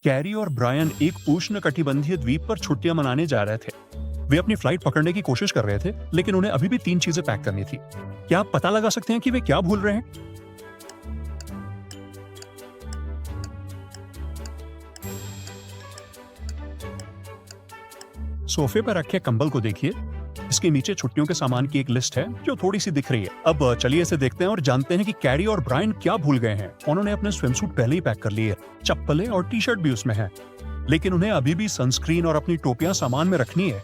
Carry और Brian एक उष्णकटिबंधीय द्वीप पर छुट्टियां मनाने जा रहे थे। वे अपनी फ्लाइट पकड़ने की कोशिश कर रहे थे, लेकिन उन्हें अभी भी 3 चीजें पैक करनी थी। क्या आप पता लगा सकते हैं कि वे क्या भूल रहे हैं? सोफे पर रखे कंबल को देखिए। इसके नीचे छुट्टियों के सामान की एक लिस्ट है जो थोड़ी सी दिख रही है। अब चलिए इसे देखते हैं और जानते हैं कि कैरी और ब्रायन क्या भूल गए हैं। उन्होंने अपने स्विमसूट पहले ही पैक कर लिए, चप्पलें और टी-शर्ट भी उसमें है, लेकिन उन्हें अभी भी सनस्क्रीन और अपनी टोपियां सामान में रखनी है।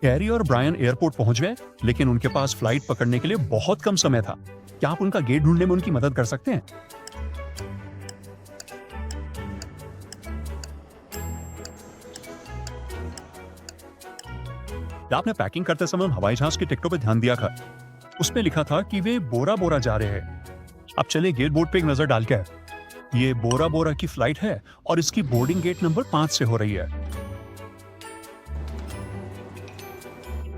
कैरी और ब्रायन एयरपोर्ट पहुंच गए, लेकिन उनके पास फ्लाइट पकड़ने के लिए बहुत कम समय था। क्या आप उनका गेट ढूंढने में उनकी मदद कर सकते हैं? आपने पैकिंग करते समय हवाई जहाज की टिकटों पे ध्यान दिया था। उसमें लिखा था कि वे बोरा बोरा जा रहे हैं। अब चलिए गेट बोर्ड पे एक नजर डाल के आए। ये बोरा बोरा की फ्लाइट है और इसकी बोर्डिंग गेट नंबर 5 से हो रही है।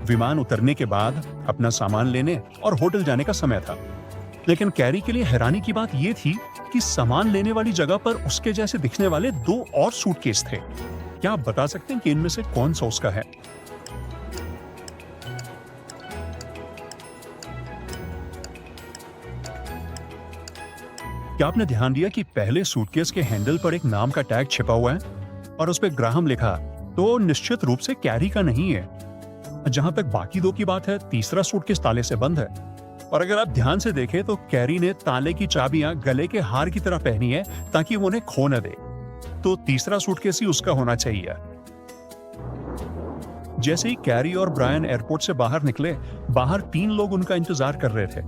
विमान उतरने के बाद अपना सामान लेने और होटल जाने का समय था, लेकिन कैरी के लिए हैरानी की बात यह थी कि सामान लेने वाली जगह पर उसके जैसे दिखने वाले 2 और सूटकेस थे। क्या आप बता सकते हैं कि इनमें से कौन सा उसका है? क्या आपने ध्यान दिया कि पहले सूटकेस के हैंडल पर एक नाम का टैग छिपा हुआ है और उस पर ग्राहम लिखा, तो निश्चित रूप से कैरी का नहीं है। जहां तक बाकी 2 की बात है, तीसरा सूटकेस ताले से बंद है। और अगर आप ध्यान से देखें तो कैरी ने ताले की चाबियां गले के हार की तरह पहनी है ताकि वो उन्हें खो न दे। तो तीसरा सूटकेस ही उसका होना चाहिए। जैसे ही कैरी और ब्रायन एयरपोर्ट से बाहर निकले, बाहर 3 लोग उनका इंतजार कर रहे थे।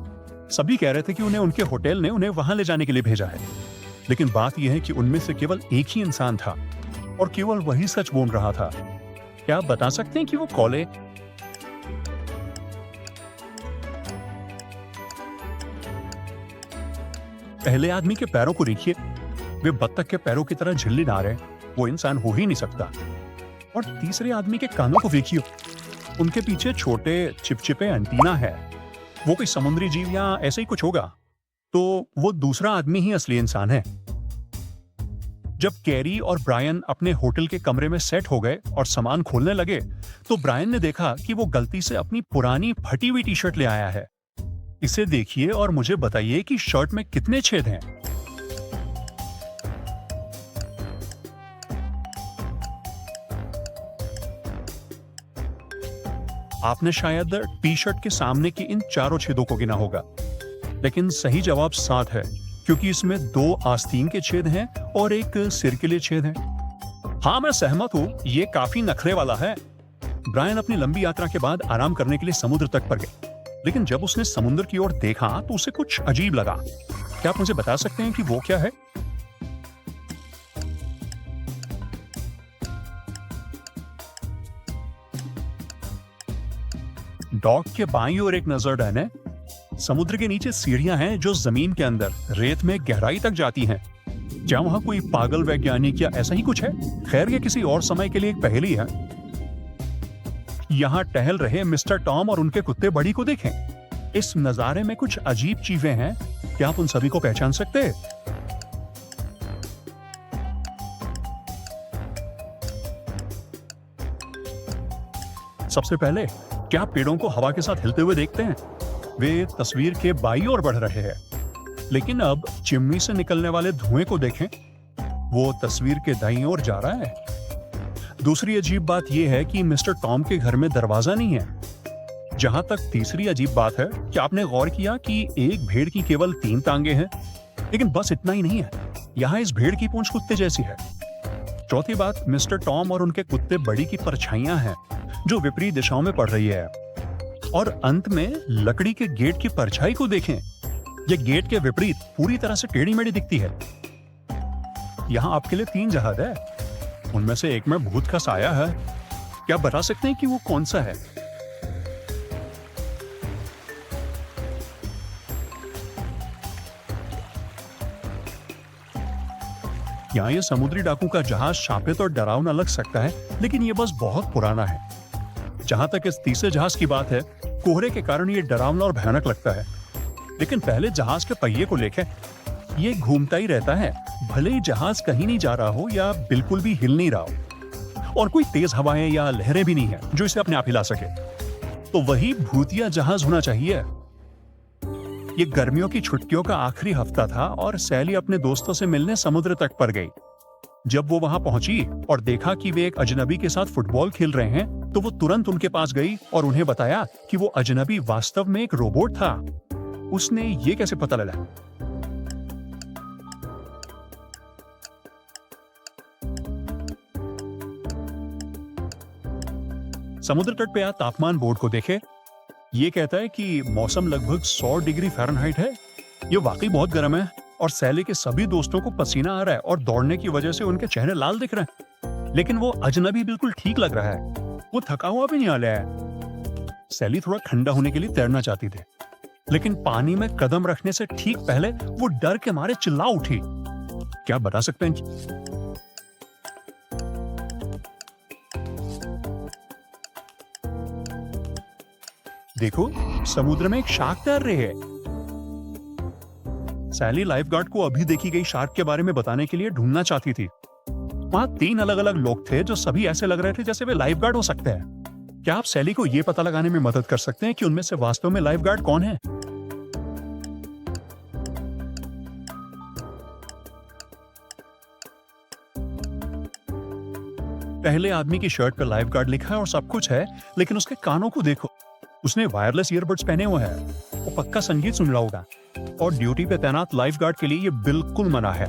सभी कह रहे थे कि उनके होटल ने उन्हें वहां ले जाने के लिए भेजा है, लेकिन बात यह है कि उनमें से केवल एक ही इंसान था और केवल वही सच बोल रहा था। क्या आप बता सकते हैं कि वो कौन है? पहले आदमी के पैरों को देखिए, वे बत्तख के पैरों की तरह झिल्लीदार हैं। वो इंसान हो ही नहीं सकता। और तीसरे आदमी के कानों को देखिए, उनके पीछे छोटे चिपचिपे एंटीना है। वो कोई समुद्री जीव या ऐसे ही कुछ होगा। तो वो दूसरा आदमी ही असली इंसान है। जब कैरी और ब्रायन अपने होटल के कमरे में सेट हो गए और सामान खोलने लगे, तो ब्रायन ने देखा कि वो गलती से अपनी पुरानी फटी हुई टी-शर्ट ले आया है। इसे देखिए और मुझे बताइए कि शर्ट में कितने छेद हैं। आपने शायद टी-शर्ट के सामने की इन 4 छेदों को गिना होगा, लेकिन सही जवाब 7 है, क्योंकि इसमें 2 आस्तीन के छेद हैं और एक सिर के लिए छेद है। हाँ, मैं सहमत हूँ, ये काफी नखरे वाला है। ब्रायन अपनी लंबी यात्रा के बाद आराम करने के लिए समुद्र तट पर गए, लेकिन जब उसने समुद्र की ओर देखा तो उसे कुछ अजीब लगा। क्या आप मुझे बता सकते हैं कि वो क्या है? डॉक के बाईं ओर एक नजर डालें। समुद्र के नीचे सीढ़ियां हैं जो जमीन के अंदर रेत में गहराई तक जाती हैं। क्या वहां कोई पागल वैज्ञानिक या ऐसा ही कुछ है? खैर, ये किसी और समय के लिए एक पहेली है। यहां टहल रहे मिस्टर टॉम और उनके कुत्ते बड़ी को देखें। इस नजारे में कुछ अजीब चीजें हैं। क्या आप उन सभी को पहचान सकते हैं? सबसे पहले, क्या आप पेड़ों को हवा के साथ हिलते हुए देखते हैं? वे तस्वीर के बाईं ओर बढ़ रहे हैं, लेकिन अब चिमनी से निकलने वाले धुएं को देखें, वो तस्वीर के दाईं ओर जा रहा है। दूसरी अजीब बात यह है कि मिस्टर टॉम के घर में दरवाजा नहीं है। जहां तक तीसरी अजीब बात है, क्या आपने गौर किया कि एक भेड़ की केवल 3 टांगे हैं? लेकिन बस इतना ही नहीं है, यहाँ इस भेड़ की पूंछ कुत्ते जैसी है। चौथी बात, मिस्टर टॉम और उनके कुत्ते बड़ी की परछाइयां हैं जो विपरीत दिशाओं में पड़ रही है। और अंत में लकड़ी के गेट की परछाई को देखें। यह गेट के विपरीत पूरी तरह से टेढ़ी मेढ़ी दिखती है। यहाँ आपके लिए 3 जहाज है, उनमें से एक में भूत का साया है। क्या बता सकते हैं कि वो कौन सा है? यहाँ ये समुद्री डाकू का जहाज शापित और डरावना लग सकता है, लेकिन ये बस बहुत पुराना है। जहां तक इस तीसरे जहाज की बात है, कोहरे के कारण ये डरावना और भयानक लगता है। लेकिन पहले जहाज के पहिए को देखें, ये घूमता ही रहता है, भले ही जहाज कहीं नहीं जा रहा हो या बिल्कुल भी हिल नहीं रहा हो और कोई तेज हवाएं या लहरें भी नहीं है जो इसे अपने आप हिला सके, तो वही भूतिया जहाज होना चाहिए। ये गर्मियों की छुट्टियों का आखिरी हफ्ता था और सैली अपने दोस्तों से मिलने समुद्र तट पर गई। जब वो वहां पहुंची और देखा कि वे एक अजनबी के साथ फुटबॉल खेल रहे हैं, तो वो तुरंत उनके पास गई और उन्हें बताया कि वो अजनबी वास्तव में एक रोबोट था। उसने ये कैसे पता लगा? समुद्र तट पे आप तापमान बोर्ड को देखे। ये कहता है कि मौसम लगभग 100 डिग्री फ़ारेनहाइट है। ये वाकई बहुत गर्म है और सैली के सभी दोस्तों को पसीना आ रहा है और दौड़ने की वजह से उनके चेहरे लाल दिख रहे हैं। लेकिन वो अजनबी बिल्कुल ठीक लग रहा है। वो थका हुआ भी नहीं आ रहा है। सैली थोड़ा ठंडा होने के लिए तैरना चाहती थी, लेकिन पानी में कदम रखने से ठीक पहले वो डर के मारे चिल्ला उठी। क्या बता सकते हैं कि देखो, समुद्र में एक शार्क तैर रही है। सैली लाइफगार्ड को अभी देखी गई शार्क के बारे में बताने के लिए ढूंढना चाहती थी। वहां 3 अलग-अलग लोग थे जो सभी ऐसे लग रहे थे जैसे वे लाइफगार्ड हो सकते हैं। क्या आप सैली को यह पता लगाने में मदद कर सकते हैं कि उनमें से वास्तव में लाइफगार्ड कौन है? पहले आदमी की शर्ट पर लाइफगार्ड लिखा है और सब कुछ है, लेकिन उसके कानों को देखो। उसने वायरलेस ईयरबड्स पहने हुए हैं। वो पक्का संगीत सुन रहा होगा और ड्यूटी पे तैनात लाइफगार्ड के लिए ये बिल्कुल मना है।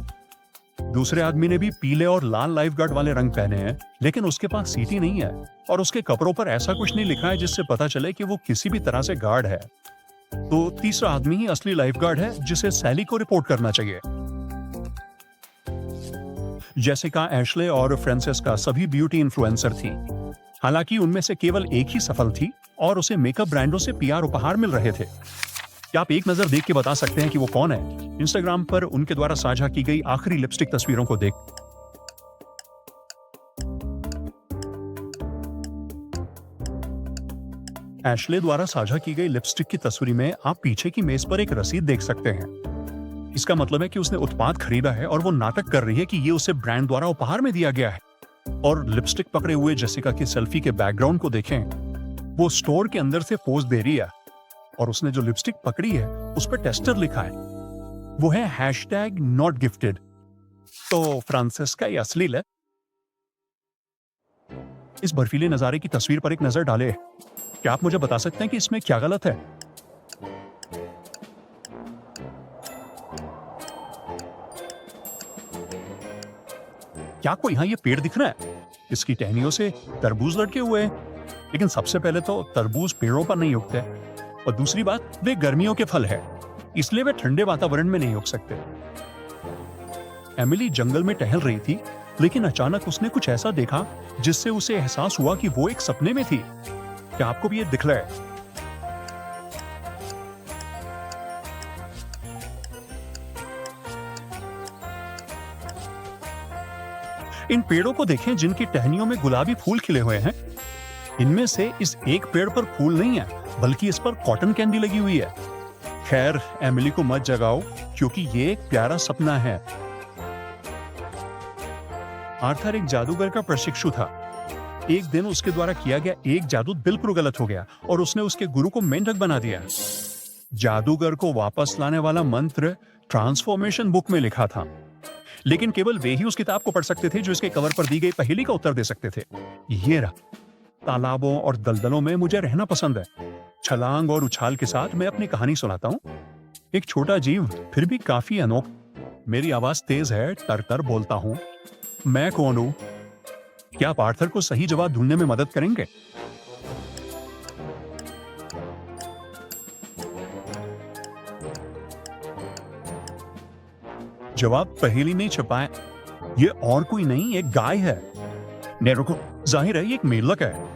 दूसरे आदमी ने भी पीले और लाल लाइफगार्ड वाले रंग पहने हैं, लेकिन उसके पास सीटी नहीं है और उसके कपड़ों पर ऐसा कुछ नहीं लिखा है जिससे पता चले कि वो किसी भी तरह से गार्ड है। तो तीसरा आदमी ही असली लाइफगार्ड है जिसे सैली को रिपोर्ट करना चाहिए। जेसिका, एशले और फ्रांसेस्का सभी ब्यूटी इन्फ्लुएंसर थी। हालांकि उनमें से केवल एक ही सफल थी और उसे मेकअप ब्रांडों से पीआर उपहार मिल रहे थे। क्या आप एक नजर देख के बता सकते हैं कि वो कौन है? इंस्टाग्राम पर उनके द्वारा साझा की गई आखिरी लिपस्टिक तस्वीरों को देख। एशले द्वारा साझा की गई लिपस्टिक की तस्वीर में आप पीछे की मेज पर एक रसीद देख सकते हैं। इसका मतलब है कि उसने उत्पाद खरीदा है और वो नाटक कर रही है कि ये उसे ब्रांड द्वारा उपहार में दिया गया है। और लिपस्टिक पकड़े हुए जेसिका की सेल्फी के बैकग्राउंड को देखें। वो स्टोर के अंदर से पोज दे रही है और उसने जो लिपस्टिक पकड़ी है उस पर टेस्टर लिखा है। वो है #NotGifted। तो फ्रांसेस्का ये असली है। इस बर्फीले नजारे की तस्वीर पर एक नजर डाले। क्या आप मुझे बता सकते हैं कि इसमें क्या गलत है? क्या आपको यहाँ ये पेड़ दिख रहा है? इसकी टहनियों से तरबूज लटके हुए हैं। लेकिन सबसे पहले तो तरबूज पेड़ों पर नहीं उगते और दूसरी बात, वे गर्मियों के फल है, इसलिए वे ठंडे वातावरण में नहीं उग सकते। एमिली जंगल में टहल रही थी, लेकिन अचानक उसने कुछ ऐसा देखा जिससे उसे एहसास हुआ कि वो एक सपने में थी। क्या आपको भी ये दिख रहा है? इन पेड़ों को देखें जिनकी टहनियों में गुलाबी फूल खिले हुए हैं। इनमें से इस एक पेड़ पर फूल नहीं है, बल्कि इस पर कॉटन कैंडी लगी हुई है। खैर, एमिली को मत जगाओ क्योंकि ये एक प्यारा सपना है। आर्थर एक जादूगर का प्रशिक्षु था। एक दिन उसके द्वारा किया गया एक जादू बिल्कुल गलत हो गया और उसने उसके गुरु को मेंढक बना दिया। जादूगर को वापस लाने वाला मंत्र ट्रांसफॉर्मेशन बुक में लिखा था, लेकिन केवल वे ही उस किताब को पढ़ सकते थे जो इसके कवर पर दी गई पहेली का उत्तर दे सकते थे। ये रहा। तालाबों और दलदलों में मुझे रहना पसंद है। छलांग और उछाल के साथ मैं अपनी कहानी सुनाता हूँ। एक छोटा जीव, फिर भी काफी अनोखा। मेरी आवाज तेज है, तर-तर बोलता हूँ। मैं कौन हूँ? क्या आप आर्थर को सही जवाब ढूंढने में मदद करेंगे? जवाब पहेली में छुपा है। ये और कोई नहीं, एक गाय है। नेरो को जाहिर है ये एक मेंढक है।